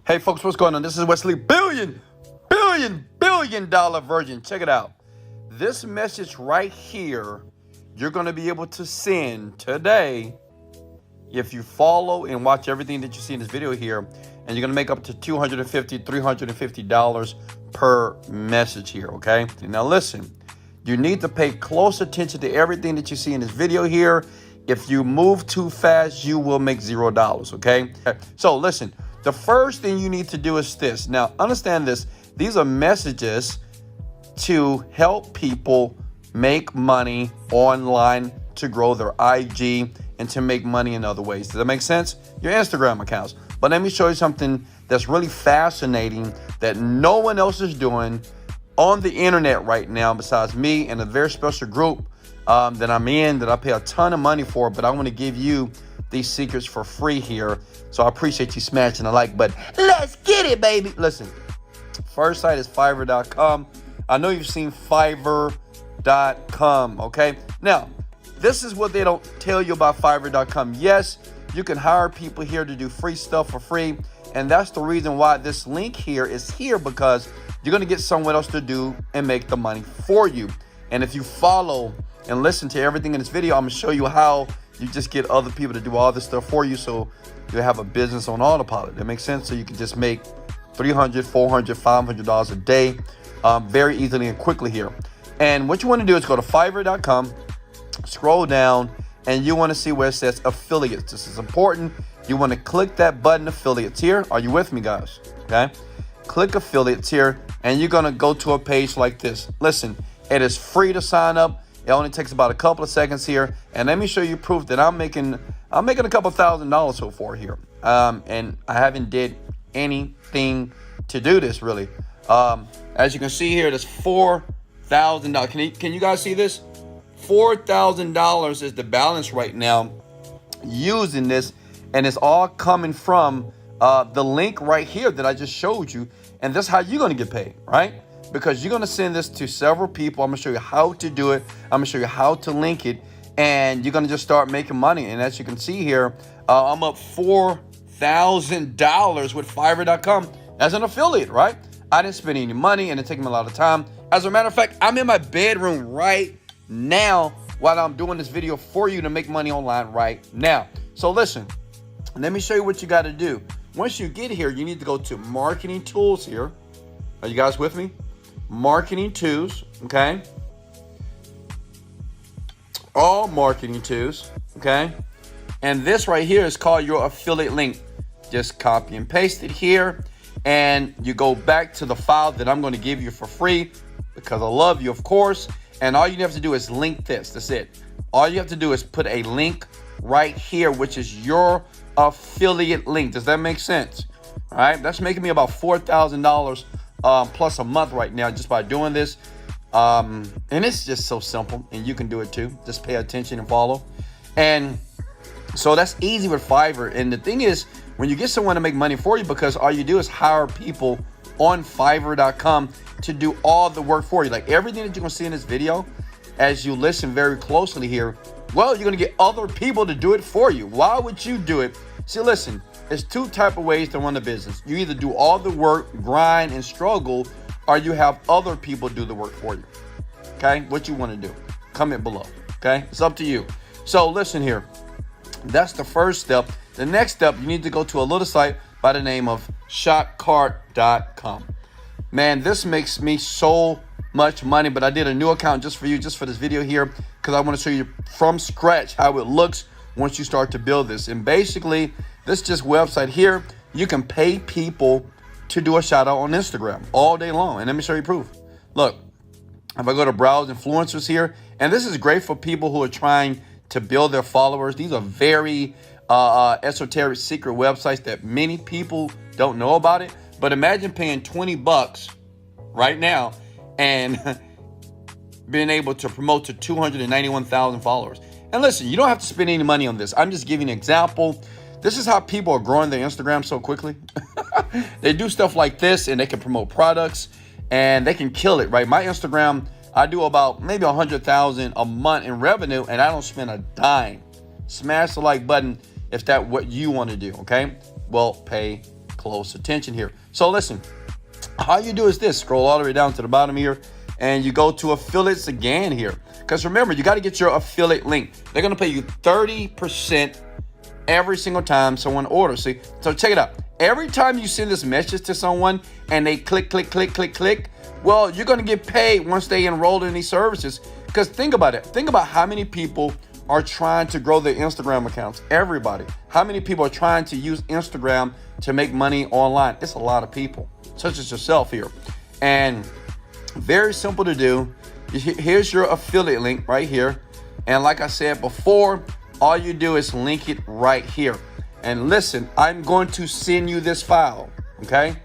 Hey folks, what's going on? This is Wesley billion dollar Virgin. Check it out. This message right here, you're going to be able to send today if you follow and watch everything that you see in this video here, and you're going to make up to $250, $350 per message here, okay? Now listen, you need to pay close attention to everything that you see in this video here. If you move too fast, you will make $0, okay? So listen, the first thing you need to do is this. Now, understand this. These are messages to help people make money online, to grow their IG, and to make money in other ways. Does that make sense? Your Instagram accounts. But let me show you something that's really fascinating that no one else is doing on the internet right now besides me and a very special group that I'm in, that I pay a ton of money for, but I want to give you these secrets for free here. So I appreciate you smashing the like button. Let's get it, baby. Listen, first site is Fiverr.com. I know you've seen Fiverr.com, okay? Now, this is what they don't tell you about Fiverr.com. Yes, you can hire people here to do free stuff for free, and that's the reason why this link here is here, because you're going to get someone else to do and make the money for you. And if you follow and listen to everything in this video, I'm going to show you how you just get other people to do all this stuff for you, so you have a business on autopilot. That makes sense? So you can just make $300, $400, $500 a day very easily and quickly here. And what you want to do is go to Fiverr.com, scroll down, and you want to see where it says affiliates. This is important. You want to click that button, affiliates here. Are you with me, guys? Okay. Click affiliates here, and you're going to go to a page like this. Listen, it is free to sign up. It only takes about a couple of seconds here, and let me show you proof that I'm making a couple $1,000 so far here. And I haven't did anything to do this really. As you can see here, there's $4,000. Can you guys see this? $4,000 is the balance right now using this, and it's all coming from the link right here that I just showed you. And that's how you're going to get paid, right? Because you're going to send this to several people. I'm going to show you how to do it. I'm going to show you how to link it, and you're going to just start making money. And as you can see here, I'm up $4,000 with Fiverr.com as an affiliate, right? I didn't spend any money, and it took me a lot of time. As a matter of fact, I'm in my bedroom right now while I'm doing this video for you to make money online right now. So listen, let me show you what you got to do. Once you get here, you need to go to marketing tools here. Are you guys with me? Marketing tools, okay? All marketing tools, okay? And this right here is called your affiliate link. Just copy and paste it here, and you go back to the file that I'm going to give you for free because I love you, of course. And all you have to do is link this. That's it. All you have to do is put a link right here, which is your affiliate link. Does that make sense? All right. That's making me about $4,000 plus a month right now just by doing this. And it's just so simple, and you can do it too. Just pay attention and follow. And so that's easy with Fiverr. And the thing is, when you get someone to make money for you, because all you do is hire people on Fiverr.com to do all the work for you. Like everything that you're going to see in this video, as you listen very closely here, well, you're going to get other people to do it for you. Why would you do it? See, listen, there's two type of ways to run a business. You either do all the work, grind, and struggle, or you have other people do the work for you. Okay? What you want to do? Comment below. Okay? It's up to you. So listen here. That's the first step. The next step, you need to go to a little site by the name of shotcart.com. Man, this makes me so much money, but I did a new account just for you, just for this video here, because I want to show you from scratch how it looks once you start to build this. And basically, this just website here, you can pay people to do a shout out on Instagram all day long. And let me show you proof. Look, if I go to browse influencers here, and this is great for people who are trying to build their followers. These are very esoteric secret websites that many people don't know about it. But imagine paying $20 right now and being able to promote to 291,000 followers. And listen, you don't have to spend any money on this. I'm just giving an example. This is how people are growing their Instagram so quickly. They do stuff like this, and they can promote products, and they can kill it, right? My Instagram, I do about maybe 100,000 a month in revenue, and I don't spend a dime. Smash the like button if that's what you want to do, okay? Well, pay close close attention here. So listen, all you do is this, scroll all the way down to the bottom here, and you go to affiliates again here. Because remember, you got to get your affiliate link. They're going to pay you 30% every single time someone orders. See, so check it out. Every time you send this message to someone and they click, well, you're going to get paid once they enroll in these services. Because think about it. Think about how many people are trying to grow their Instagram accounts. Everybody. How many people are trying to use Instagram to make money online? It's a lot of people, such as yourself here. And very simple to do. Here's your affiliate link right here. And like I said before, all you do is link it right here. And listen, I'm going to send you this file, okay?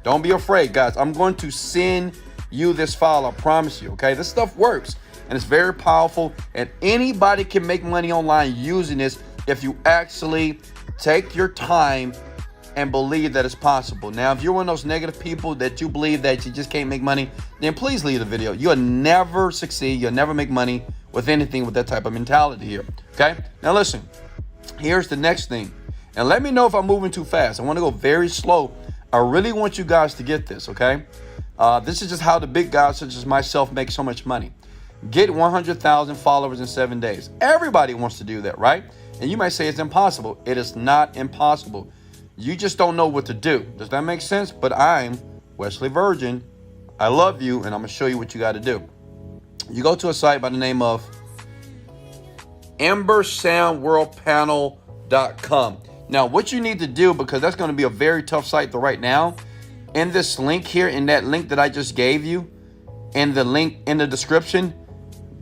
Don't be afraid, guys. I'm going to send you this file, I promise you, okay? This stuff works, and it's very powerful, and anybody can make money online using this if you actually take your time and believe that it's possible. Now, if you're one of those negative people that you believe that you just can't make money, then please leave the video. You'll never succeed. You'll never make money with anything with that type of mentality here, okay? Now, listen, here's the next thing. And let me know if I'm moving too fast. I want to go very slow. I really want you guys to get this, okay? This is just how the big guys such as myself make so much money. Get 100,000 followers in 7 days. Everybody wants to do that, right? And you might say it's impossible. It is not impossible. You just don't know what to do. Does that make sense? But I'm Wesley Virgin. I love you, and I'm going to show you what you got to do. You go to a site by the name of embersoundworldpanel.com. Now, what you need to do, because that's going to be a very tough site to right now, in this link here, in that link that I just gave you, in the link in the description,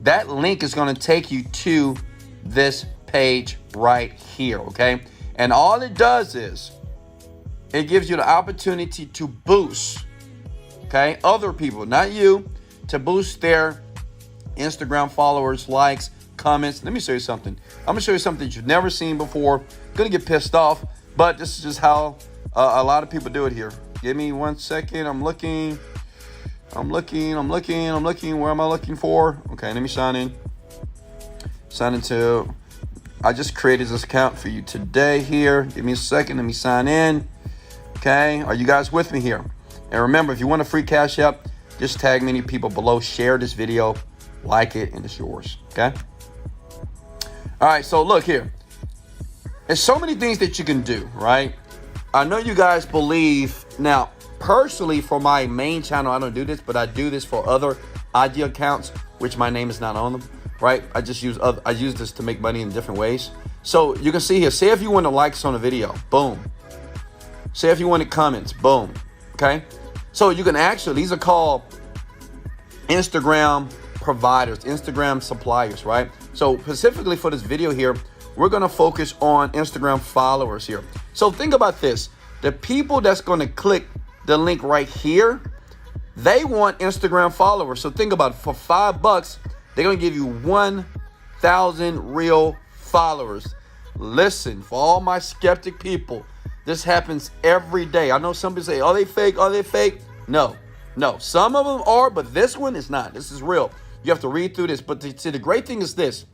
that link is going to take you to this page right here, okay? And all it does is it gives you the opportunity to boost, okay, other people, not you, to boost their Instagram followers, likes, comments. Let me show you something. I'm going to show you something you've never seen before. Going to get pissed off, but this is just how a lot of people do it here. Give me 1 second. I'm looking. Where am I looking for? Okay, let me sign in. I just created this account for you today here. Give me a second. Let me sign in. Okay, are you guys with me here? And remember, if you want a free Cash App, just tag many people below. Share this video. Like it, and it's yours. Okay? All right, so look here. There's so many things that you can do, right? I know you guys believe. Now, personally, for my main channel, I don't do this, but I do this for other IG accounts, which my name is not on them, right? I use this to make money in different ways. So you can see here, say if you want to likes on a video, boom. Say if you wanted comments, boom. Okay? So you can actually, these are called Instagram providers, Instagram suppliers, right? So specifically for this video here, we're going to focus on Instagram followers here. So think about this. The people that's going to click the link right here, they want Instagram followers. So think about it. For $5, they're going to give you 1,000 real followers. Listen, for all my skeptic people, this happens every day. I know some people say, are they fake? Are they fake? No. Some of them are, but this one is not. This is real. You have to read through this. But see, the great thing is this.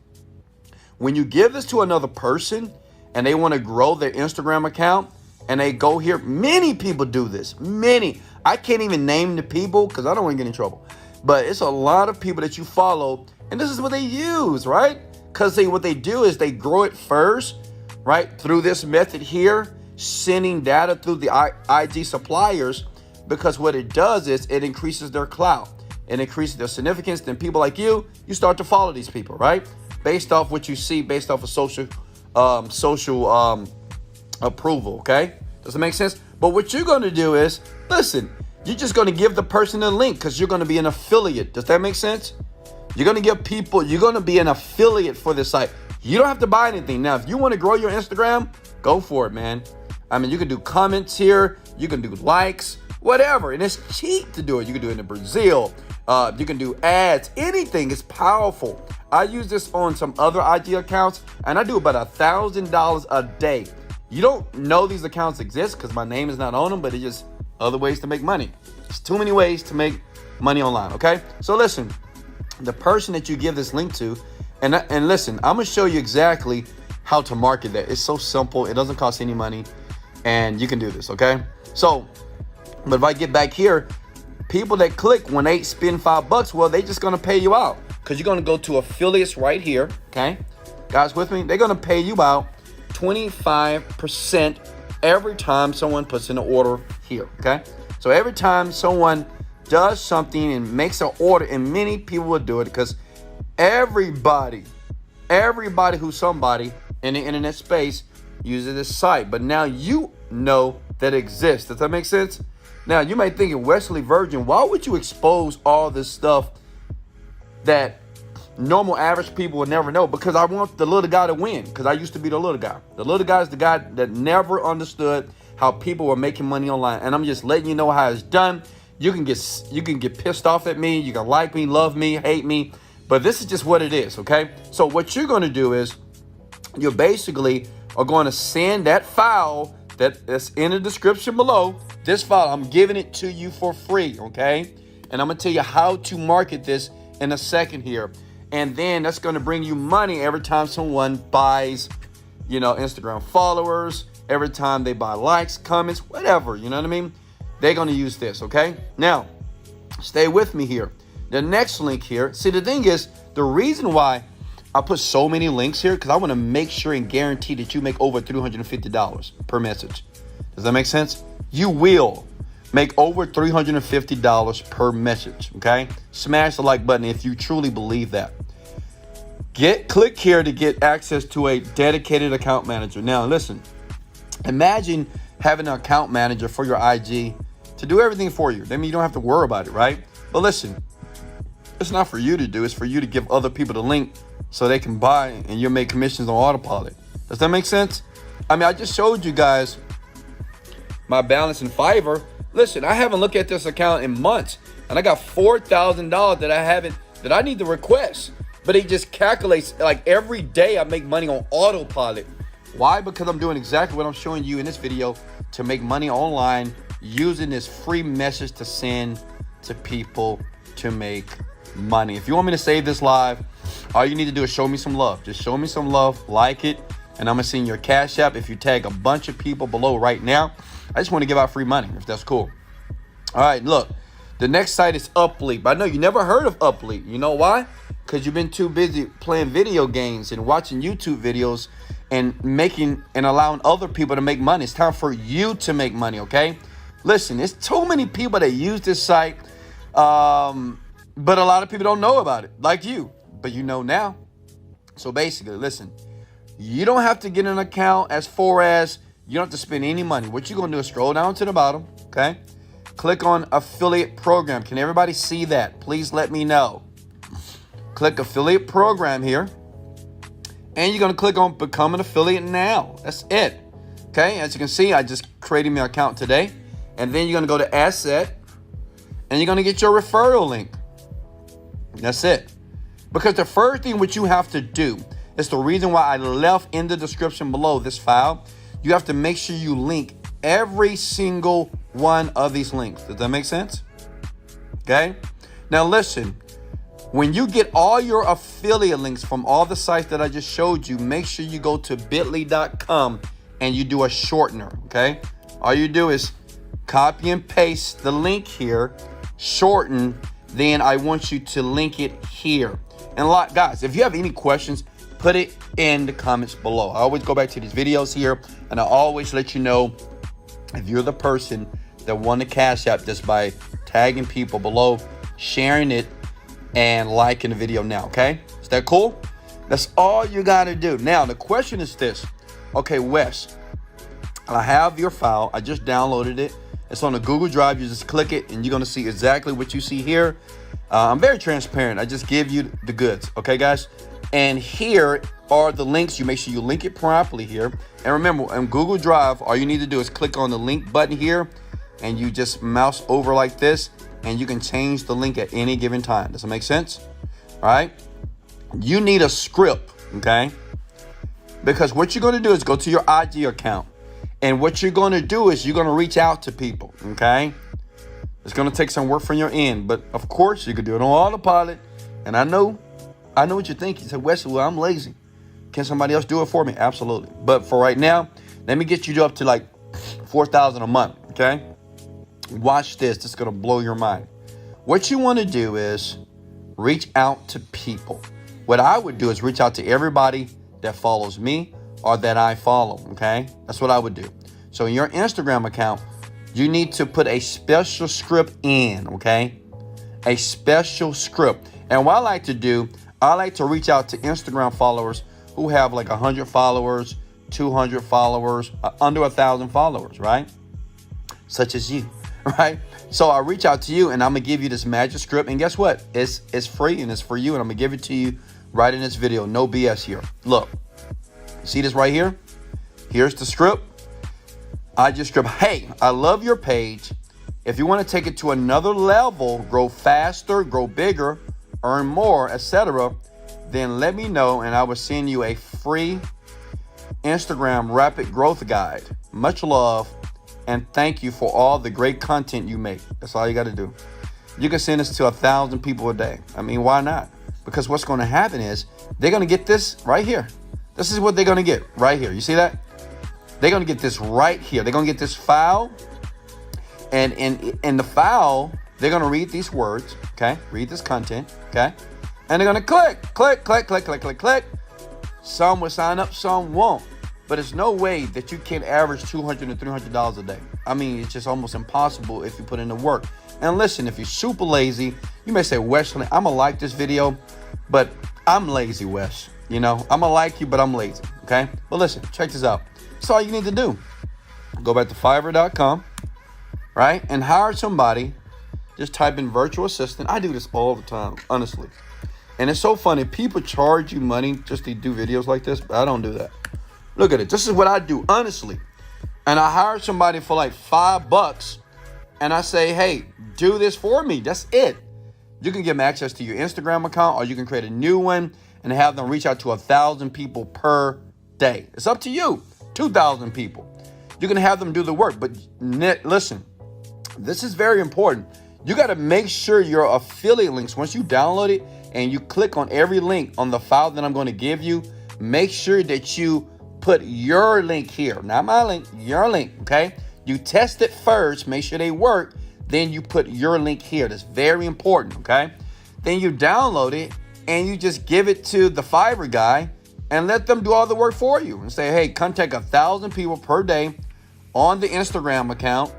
When you give this to another person and they want to grow their Instagram account and they go here, many people do this. Many. I can't even name the people because I don't want to get in trouble. But it's a lot of people that you follow, and this is what they use, right? Because what they do is they grow it first, right? Through this method here, sending data through the IG suppliers, because what it does is it increases their clout. It increases their significance. Then people like you start to follow these people, right? Based off what you see, based off of social approval, okay? Does it make sense? But what you're going to do is, listen, you're just going to give the person a link because you're going to be an affiliate. Does that make sense? You're going to give people, you're going to be an affiliate for this site. You don't have to buy anything. Now, if you want to grow your Instagram, go for it, man. I mean, you can do comments here. You can do likes, whatever. And it's cheap to do it. You can do it in Brazil. You can do ads. Anything is powerful. I use this on some other IG accounts, and I do about $1,000 a day. You don't know these accounts exist because my name is not on them, but it's just other ways to make money. There's too many ways to make money online, okay? So listen, the person that you give this link to, and listen, I'm going to show you exactly how to market that. It's so simple. It doesn't cost any money, and you can do this, okay? So, but if I get back here, people that click when they spend $5, well, they just gonna pay you out because you're gonna go to affiliates right here. Okay, guys, with me? They're gonna pay you out 25% every time someone puts in an order here. Okay, so every time someone does something and makes an order, and many people will do it because everybody who's somebody in the internet space uses this site. But now you know that it exists. Does that make sense? Now you might think, Wesley Virgin, why would you expose all this stuff that normal average people would never know? Because I want the little guy to win, because I used to be the little guy. The little guy is the guy that never understood how people were making money online. And I'm just letting you know how it's done. You can get pissed off at me, you can like me, love me, hate me, but this is just what it is, okay? So what you're going to do is you basically are going to send that file that's in the description below. This file, I'm giving it to you for free, okay? And I'm going to tell you how to market this in a second here. And then that's going to bring you money every time someone buys, Instagram followers, every time they buy likes, comments, whatever, you know what I mean? They're going to use this, okay? Now, stay with me here. The next link here, see, the thing is, the reason why I put so many links here, because I want to make sure and guarantee that you make over $350 per message. Does that make sense? You will make over $350 per message, okay? Smash the like button if you truly believe that. Click here to get access to a dedicated account manager. Now, listen, imagine having an account manager for your IG to do everything for you. That means you don't have to worry about it, right? But listen, it's not for you to do. It's for you to give other people the link so they can buy and you'll make commissions on autopilot. Does that make sense? I mean, I just showed you guys my balance in Fiverr. Listen, I haven't looked at this account in months, and I got $4,000 that I need to request, but it just calculates like every day I make money on autopilot. Why? Because I'm doing exactly what I'm showing you in this video to make money online using this free message to send to people to make money. If you want me to save this live, all you need to do is show me some love. Just show me some love, like it, and I'm gonna send your Cash App if you tag a bunch of people below right now. I just want to give out free money, if that's cool. All right, look, the next site is Upleap. I know you never heard of Upleap. You know why? Because you've been too busy playing video games and watching YouTube videos and making and allowing other people to make money. It's time for you to make money, okay? Listen, there's too many people that use this site, but a lot of people don't know about it, like you. But you know now. So basically, listen, you don't have to get an account as far as you don't have to spend any money. What you're going to do is scroll down to the bottom, okay? Click on affiliate program. Can everybody see that? Please let me know. Click affiliate program here. And you're going to click on become an affiliate now. That's it. Okay, as you can see, I just created my account today. And then you're going to go to asset. And you're going to get your referral link. That's it. Because the first thing what you have to do is the reason why I left in the description below this file. You have to make sure you link every single one of these links. Does that make sense? Okay. Now listen, when you get all your affiliate links from all the sites that I just showed you, make sure you go to bit.ly.com and you do a shortener. Okay. All you do is copy and paste the link here, shorten, then I want you to link it here. And guys, if you have any questions, put it in the comments below. I always go back to these videos here, and I always let you know if you're the person that won the Cash App just by tagging people below, sharing it, and liking the video now, okay? Is that cool? That's all you got to do. Now, the question is this. Okay, Wes, I have your file. I just downloaded it. It's on the Google Drive. You just click it, and you're going to see exactly what you see here. I'm very transparent. I just give you the goods, okay, guys? And here are the links. You make sure you link it properly here. And remember, on Google Drive, all you need to do is click on the link button here, and you just mouse over like this, and you can change the link at any given time. Does that make sense? All right. You need a script, okay? Because what you're going to do is go to your IG account, and what you're going to do is you're going to reach out to people, okay? It's going to take some work from your end, but of course you can do it on autopilot. And I know what you're thinking. You say, Wesley, well, I'm lazy. Can somebody else do it for me? Absolutely. But for right now, let me get you up to like $4,000 a month. Okay? Watch this. This is going to blow your mind. What you want to do is reach out to people. What I would do is reach out to everybody that follows me or that I follow. Okay? That's what I would do. So in your Instagram account, you need to put a special script in. Okay? A special script. And what I like to do, I like to reach out to Instagram followers who have like 100 followers, 200 followers, under 1,000 followers, right? Such as you, right? So I reach out to you and I'm gonna give you this magic script. And guess what? It's free and it's for you. And I'm gonna give it to you right in this video. No BS here. Look, see this right here? Here's the script. I just script, hey, I love your page. If you want to take it to another level, grow faster, grow bigger, earn more, etc., then let me know and I will send you a free Instagram rapid growth guide. Much love and thank you for all the great content you make. That's all you got to do. You can send this to 1,000 people a day. I mean, why not? Because what's going to happen is they're going to get this right here. This is what they're going to get right here. You see that? They're going to get this right here. They're going to get this file. And in the file, they're going to read these words, okay? Read this content, okay? And they're going to click. Some will sign up, some won't. But there's no way that you can average $200 and $300 a day. I mean, it's just almost impossible if you put in the work. And listen, if you're super lazy, you may say, Wesley, I'm going to like this video, but I'm lazy, Wes. You know, I'm going to like you, but I'm lazy, okay? But listen, check this out. That's all you need to do. Go back to Fiverr.com. Right? And hire somebody. Just type in virtual assistant. I do this all the time, honestly. And it's so funny. People charge you money just to do videos like this, but I don't do that. Look at it. This is what I do, honestly. And I hire somebody for like $5 and I say, hey, do this for me. That's it. You can give them access to your Instagram account or you can create a new one and have them reach out to 1,000 people per day. It's up to you. 2,000 people. You can have them do the work. But listen. This is very important. You got to make sure your affiliate links, once you download it and you click on every link on the file that I'm going to give you, make sure that you put your link here. Not my link, your link, okay? You test it first, make sure they work, then you put your link here. That's very important, okay? Then you download it and you just give it to the Fiverr guy and let them do all the work for you and say, hey, contact 1,000 people per day on the Instagram account.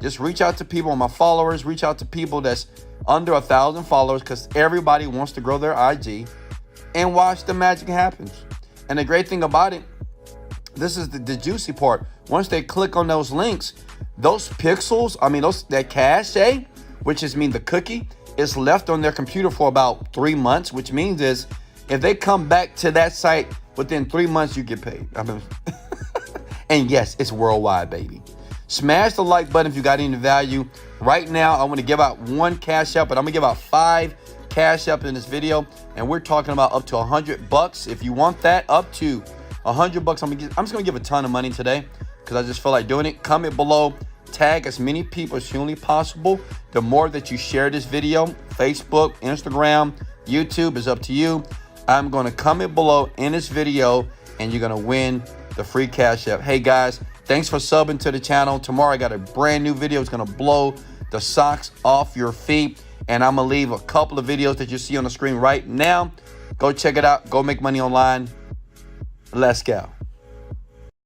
Just reach out to people, my followers, reach out to people that's under 1,000 followers because everybody wants to grow their IG and watch the magic happens. And the great thing about it, this is the juicy part. Once they click on those links, those pixels, that cache, which is the cookie, is left on their computer for about 3 months, which means is if they come back to that site within 3 months, you get paid. And yes, it's worldwide, baby. Smash the like button if you got any value. Right now, I want to give out 1 Cash App, but I'm going to give out 5 Cash App in this video. And we're talking about up to $100. If you want that, up to $100, I'm just going to give a ton of money today because I just feel like doing it. Comment below. Tag as many people as humanly possible. The more that you share this video, Facebook, Instagram, YouTube is up to you. I'm going to comment below in this video and you're going to win the free Cash App. Hey guys, thanks for subbing to the channel. Tomorrow I got a brand new video. It's going to blow the socks off your feet. And I'm going to leave a couple of videos that you see on the screen right now. Go check it out. Go make money online. Let's go.